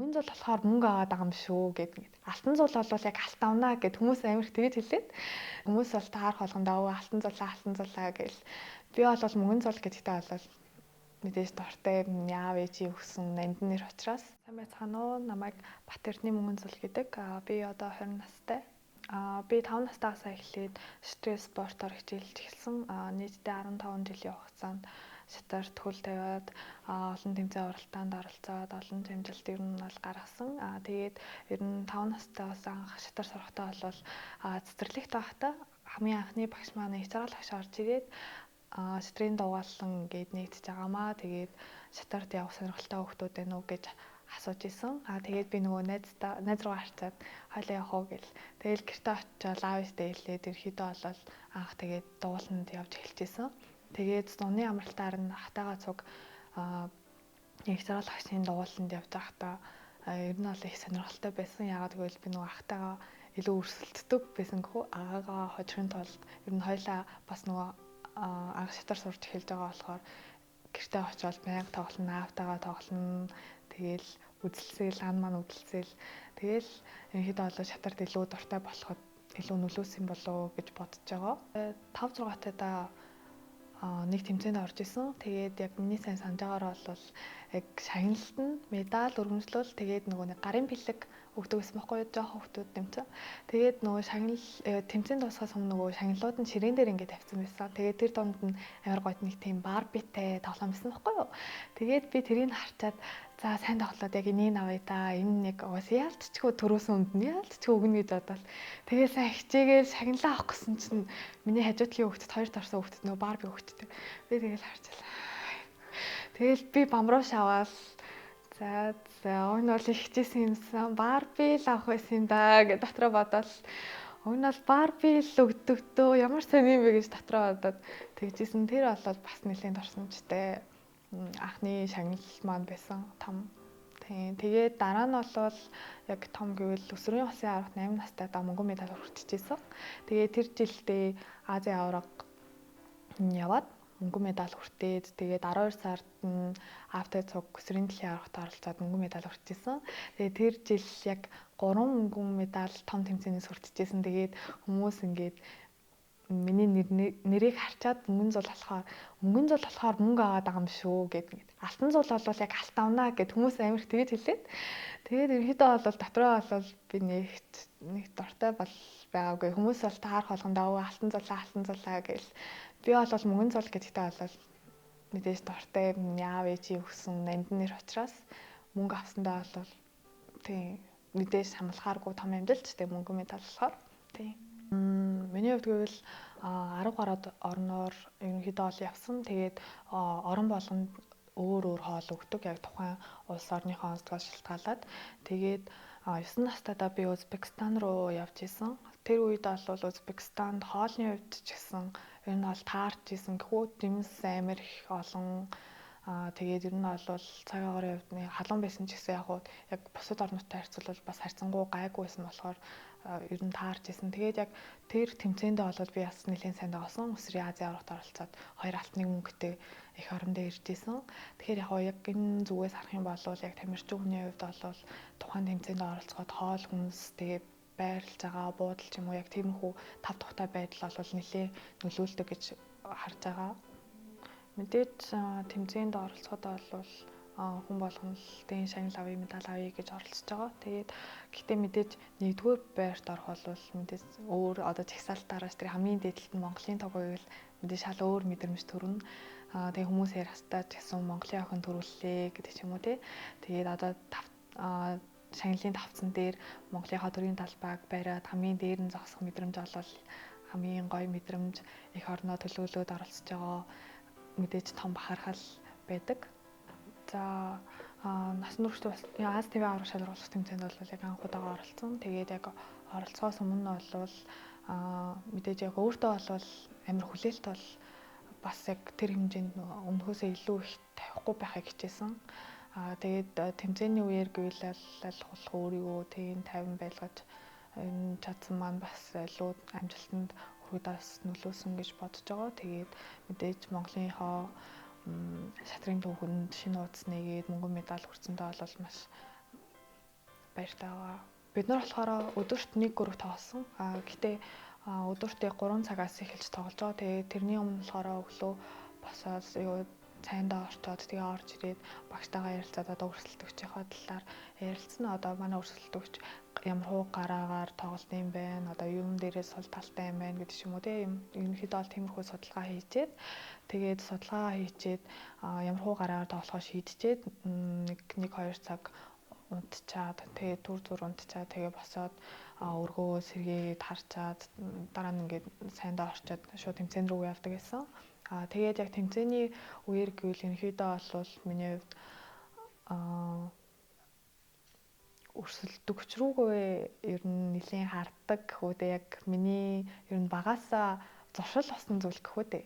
Мөнгөн зул болохоор мөнгө аваад байгаа юм шүү гэдэг. Алтан зул бол яг алт авнаа гэд хүмүүс амар их тэгэж хэлээд хүмүүс бол таарах болгондоо алтан зулаа гэл. Би бол мөнгөн зул гэдэгтээ бол мэдээж дортой яав ээжи өгсөн нандин нэр учраас сайн байцгаана уу, намайг Батэрдний мөнгөн зул гэдэг. Би одоо 20 настай. Би 5 настайгаас эхлээд стресс спортоор хичээлж эхэлсэн. Нийтдээ 15 жилийн хугацаанд шатаар төгөл тавиад олон тэмцээн оролтоонд оролцоод олон амжилт ер нь бол гаргасан. Тэгээд ер нь 5 настайгаас анх шатаар сурахдаа бол цэцэрлэгт байхдаа хамгийн анхны багш маань хязгаарлал багш орж ирээд шатрын дугаалсан гээд нэгдэж байгаамаа. Тэгээд шатарт явах сонирхолтой хүмүүс байна уу гэж асууж исэн. Тэгээд би нөгөө найз руу харцаад хойлоо явах уу гэл. Тэгэл гэртээ очиод аавьяастай хэлээд ерөөхдөө бол анх тэгээд дугууланд явж эхэлжсэн. Тэгээд зуны амралтаар нь хатаага цуг нэг зэрэг багшийн дугууланд явж байхдаа ер нь бол их сонирхолтой байсан. Яагаад гэвэл би нөгөө хатаага илүү өрсөлддөг байсан гэхүү. Агаагаа хожихын тулд ер нь хоёлаа бас нөгөө анх шатар сурч эхэлж байгаа болохоор гэртээ очиод байнга тоглоно, аавтайгаа тоглоно. Тэгэл үзэлсэл, ан маань үзэлсэл. Тэгэл ерөнхийдөө бол шатарт илүү дуртай болоход илүү нөлөөсөн болов гэж бодож байгаа. 5-6 таада нэг тэмцээнд орж исэн. Тэгээд яг миний сайн санаж байгаагаар бол яг шагналт нь медаль өргөмжлөл тэгээд нөгөө нэг гарын бэлэг өгдөг гэсэн баггүй юу, жоохон хүмүүс тэмцэн. Тэгээд нөгөө шагнал тэмцээнд дуусахаас өмнө нөгөө шагналууд нь ширээн дээр ингээд тавьсан байсан. Тэгээд тэр донд нь амар гойд нэг тийм барбитай тоглоом байсан баггүй юу. Тэгээд би тэрийг харчаад за сайн тоглоод яг энийг авъя да. Энэ нэг уус яалтчгүй төрөөсөн үнд нь яалтчгүй өгнө гэж бодоод. Тэгээд сайн хичээгээл шагналаа авах гэсэн чинь миний хажуудлын хүүхдэд хоёр дарсан хүүхдэд нөгөө барби хүүхдэд. Би тэгэл харчихлаа. Тэгэл би бамруу шаваад за энэ бол их хичээсэн юмсан. Барби л авах байсан юм да гэж дотроо бодоод энэ бол барби л өгдөгдөө ямар сайн юм бэ гэж дотроо бодоод тэгжсэн. Тэр бол бас нэлийн дурсамжтай анхны шагнал маань байсан том. Тэгээд дараа нь бол яг том гэвэл өсвөрийн хосын аврагт 8 настайдаа мөнгөн медаль хүртчихсэн. Тэгээд тэр жилдээ Азийн авраг яваад мөнгөн медаль хүртээд тэгээд 12 сард нь автоцог өсвөрийн дэлхийн аврагт оролцоод мөнгөн медаль хүртчихсэн. Тэгээд тэр жил яг 3 мөнгөн медаль том тэмцээнээс хүртчихсэн. Тэгээд хүмүүс ингээд миний нэрийг харчаад мөнгөн зул болохоор мөнгө аваад байгаа юм шүү гэдэг. Алтан зул бол яг алт авнаа гэд хүмүүс амар их тэгэж хэлээд. Тэгээд ерөнхийдөө бол дотроо бол би нэг дуртай бол байгаагүй. Хүмүүс бол таарах болгондоо алтан зулаа гэл. Би бол мөнгөн зул гэдэгтээ бол мэдээж дуртай яав ээжи өгсөн нандин нэр учраас мөнгө авсандаа бол тийм мэдээж хамлахааргүй том амжилттай мөнгөн медаль болохоор тийм. Миний хувьд гэвэл 10 гаруй орноор ерөнхийдөө ол явсан. Тэгээд орон болгонд өөр хоол өгдөг. Яг тухайн улс орныхоо онцгой шалтгаалаад. Тэгээд 9 настайдаа би Узбекистан руу явж исэн. Тэр үед бол Узбекистанд хоолны хувьд ч гэсэн ер нь бол таарч исэн гэхүү жимс амар их олон. Тэгээд ер нь бол цаг агаарын хувьд нэг халуун байсан ч гэсэн яг бусад орнуудтай харьцуулбал бас харьцангуй гайгүй байсан болохоор ер нь таарч исэн. Тэгээд яг тэр тэмцээндээ бол би бас нэлээд сайн тоглосон. Өсвөрийн Азийн аврагт оролцоод 2 алтны мөнгөтэй их орондоо ирж исэн. Тэгэхээр яг энэ зүгээс харах юм бол яг тамирчин хүний хувьд бол тухайн тэмцээнд оролцоход хоол хүнс тэгээд байрлаж байгаа буудал ч юм уу яг тиймэрхүү тав тухтай байдал бол нэлээд нөлөөлдөг гэж харж байгаа. Мэдээж тэмцээнд оролцоход бол хүн болгон л дэн шагнал авъя, медаль авъя гэж оролцож байгаа. Тэгээд гэхдээ мэдээж нэгдүгээр байрт орох бол мэдээж өөр одоо жагсаалтаараас тэр хамгийн дээдлэлт нь Монголын тог байвал мэдээж шал өөр мэдрэмж төрнө. Тэгээ хүмүүс ярих хастаа ч гэсэн Монголын охин төрүүллээ гэдэг ч юм уу тий. Тэгээд одоо шагналын тавцан дээр Монголынхаа төрийн талбайг бариад хамгийн дээр нь зогсох мэдрэмж бол хамгийн гоё мэдрэмж, их орноо төлөөлөөд оролцож байгаа мэдээж том бахархал байдаг. За насан туршид бас Аз ТV аврах шалралт тэмцээнд бол яг анхудаага оролцсон. Тэгээд яг оролцохоос өмнө бол мэдээж яг өөртөө бол амар хүлээлт бол бас яг тэр хэмжээнд өмнөхөөсөө илүү их тавихгүй байхыг хичээсэн. Тэгээд тэмцээний үеэр гэвэл аль өөрийгөө тийм 50 байлгаж чадсан маань бас илүү амжилтанд хүрэдээс нөлөөсөн гэж бодож байгаа. Тэгээд мэдээж Монголынхоо шатрын түүхэнд шинэ уудас нэгээд мөнгөн медаль хүртсэндээ бол маш баяртай байгаа. Бид нар болохоор өдөрт 1 гөрөв тоглосон. Гэтээ өдөртөө 3 цагаас эхэлж тоглож байгаа. Тэгээ тэрний өмнө болохоор өглөө босоод цайндаа орчоод тэгээ орж ирээд багштайгаа ярилцаад одоо өрсөлдөгчийнхөө талаар ярилцсан. Одоо манай өрсөлдөгч ямар хуу гараагаар тоглолт юм байна. Одоо юун дээрээ сул талтай юм байна гэдэг ч юм уу тийм ерөнхийдөө бол тиймэрхүү судалгаа хийчээд тэгээд судалгаа хийчээд ямар хуу гараагаар тоглохоо шийдчихэд 1-2 цаг унтчаад тэгээд түр зүр унтчаад тэгээ босоод өргөө сэргээгээд харчаад дараа нь ингээд сайндаа орчоод шууд тэмцээн рүү явдаг гэсэн. Тэгээд яг тэмцээний үеэр гэвэл ерөнхийдөө бол миний хувьд өрсөлдөгч рүүгээ ер нь нэлийн харддаг хөөдөө яг миний ер нь багаасаа зуршил болсон зүйл гэхүүдээ.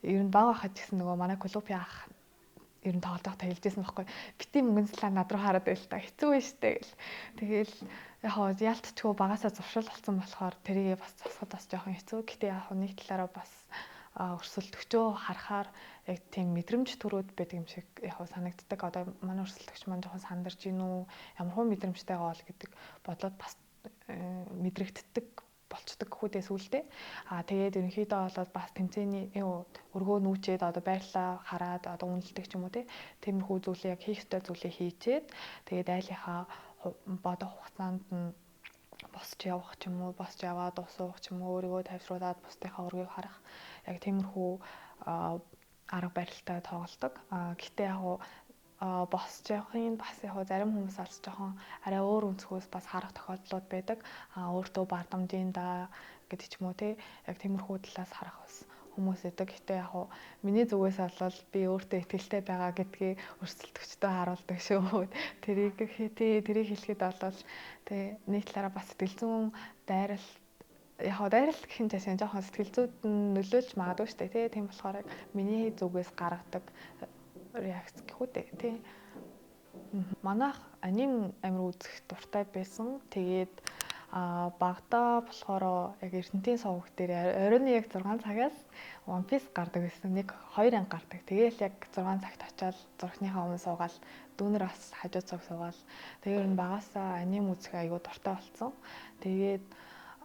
Ер нь бага байхад гэсэн нөгөө манай клубын ах ер нь тоглож байхдаа хэлжсэн байхгүй. Бити мөнгөнслаа над руу хараад байл та хэцүү байж штэ гэл. Тэгэл яг ялтчгүй багаасаа зуршил болсон болохоор тэрийгээ бас засахад бас жоохон хэцүү. Гэтэ яг нэг талаараа бас өрсөлдөгчөө харахаар яг тийм мэдрэмж төрөөд байдаг юм шиг яг санагддаг. Одоо манай өрсөлдөгч маань жоохон сандарч гинүү ямар хөө мэдрэмжтэй байгаа бол гэдэг бодлоод бас мэдрэгддэг болцдог хүүдээ сүултээ. Тэгээд ерөнхийдөө бол бас тэмцээний өргөө нүүчээд одоо байрлаа хараад одоо үнэлдэг ч юм уу тиймэрхүү зүйлийг яг хийх ёстой зүйлийг хийчээд тэгээд айлынхаа бодох хугацаанд нь босч явах ч юм уу босч яваад усуух ч юм уу өөрийгөө тайвшруулад бусдынхаа өргөийг харах яг тиймэрхүү арга барилтай тоглодог. Гэтэ яг босч явахын бас яг зарим хүмүүс алж жоохон арай өөр өнцгөөс бас харах тохиолдлууд байдаг. Өөртөө бардамжийн да гэдэг ч юм уу яг тиймэрхүү талаас харах бас хүмүүс идэг. Гэтэ яг миний зүгээс бол би өөртөө итгэлтэй байгаа гэдгийг өрсөлдөгчдөө харуулдаг шүү. Тэрийг хэлэхэд бол нэг талаараа бас сэтгэл зүйн дайрал дайралт гэх юм жишээ нь жоохон сэтгэл зүйд нь нөлөөлж магадгүй шүү дээ тийм болохоор миний зүгээс гаргадаг реакц гэхүүдээ тий. Манайх аним амир үзэх дуртай байсан. Тэгээд багада болохоор яг Эрдэнэтийн сувг дээр оройн яг 6 цагаас One Piece гардаг гэсэн. 1-2 анги гардаг. Тэгээл яг 6 цагт очиад зургийнхаа өмнө суугаал дүүнэр бас хажуу цаг суугаал. Тэгээд ер нь багасаа аним үзэх аягүй дуртай болсон. Тэгээд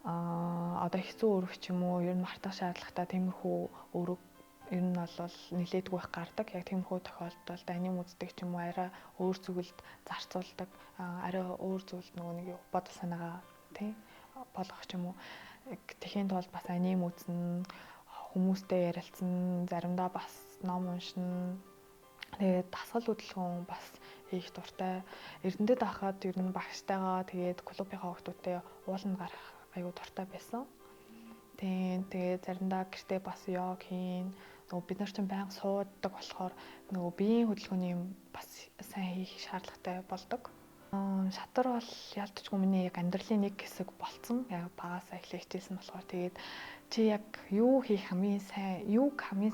одоо хэцүү өрөх ч юм уу ер нь мартах шаардлагатай тиймэрхүү өрөг ер нь бол нилээдгүй их гардаг. Яг тиймэрхүү тохиолдолд аним үздэг ч юм уу арай өөр зүйлд зарцуулдаг. Арай өөр зүйлд нөгөө нэг бодол санаагаа болгох ч юм уу. Тэхийн тулд бас аним үзнэ, хүмүүстэй ярилцсан, заримдаа бас ном уншина. Тэгээд дасгал хөдөлгөөн бас хийх дуртай. Эрдэнэтэд байхад ер нь багштайгаа тэгээд клубынхаа хүмүүстэй ууланд гарах аюу дуртай байсан. Тэгээд заримдаа гэртээ бас йог хийн. Нөгөө бид нар ч байнга суудаг болохоор нөгөө биеийн хөдөлгөөний юм бас сайн хийх шаардлагатай болдог. Шатар бол ялдчгүй миний яг амьдралын нэг хэсэг болцсон. Яг багасаа эхлээ хичээсэн болохоор тэгээд чи яг юуг хамгийн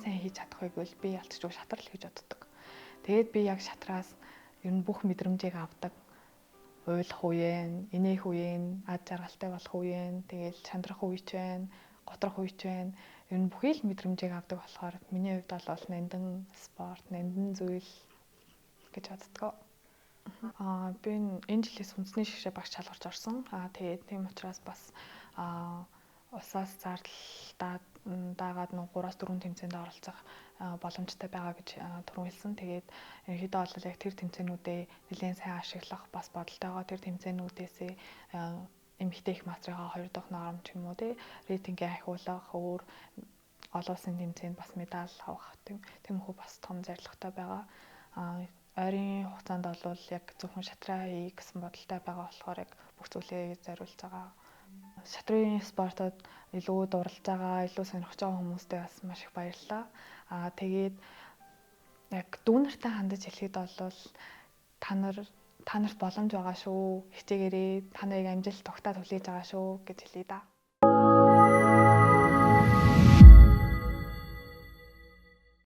сайн хийж чадах вэ гэвэл би ялдчгүй шатар л гэж боддог. Тэгээд би яг шатраас ер нь бүх мэдрэмжийг авдаг. Уйлах үеэн, инээх үеэн, ад жаргалтай болох үеэн, тэгээд чандрах үеч байна, готрох үеч байна. Ер нь бүхий л мэдрэмжийг авдаг болохоор миний хувьд бол нандин спорт, нандин зүйл гэж боддог. Би энэ жилээс үндэсний шигшээ багш шалгарч орсон. Тэгээд тийм учраас бас усаас зардалтаад дагаад 3-4 тэмцээнд оролцох боломжтой байгаа гэж түрүүн хэлсэн. Тэгээд ерөнхийдөө бол яг тэр тэмцээнүүдээ нэлээд сайн ашиглах бас бодолтойгоо тэр тэмцээнүүдээсээ эмэгтэй их мастрынхаа 2 дахь ноором ч юм уу рейтингээ ахиулах, өөр олон улсын тэмцээнд бас медаль авах тиймэрхүү бас том зорилготой байгаа. Ойрын хугацаанд бол яг зөвхөн шатраа хий гэсэн бодолтой байгаа болохоор яг бүх зүйлээ зориулж байгаа. Шатрын спортод илүү дурлаж байгаа, илүү сонирхож байгаа хүмүүстээ бас маш их баярлалаа. Тэгээд яг дүүнертэй хандаж хэлэхэд бол та нарт боломж байгаа шүү. Хичээгээрээ та нарыг амжилт тогтоож хүлээж байгаа шүү гэж хэлье да.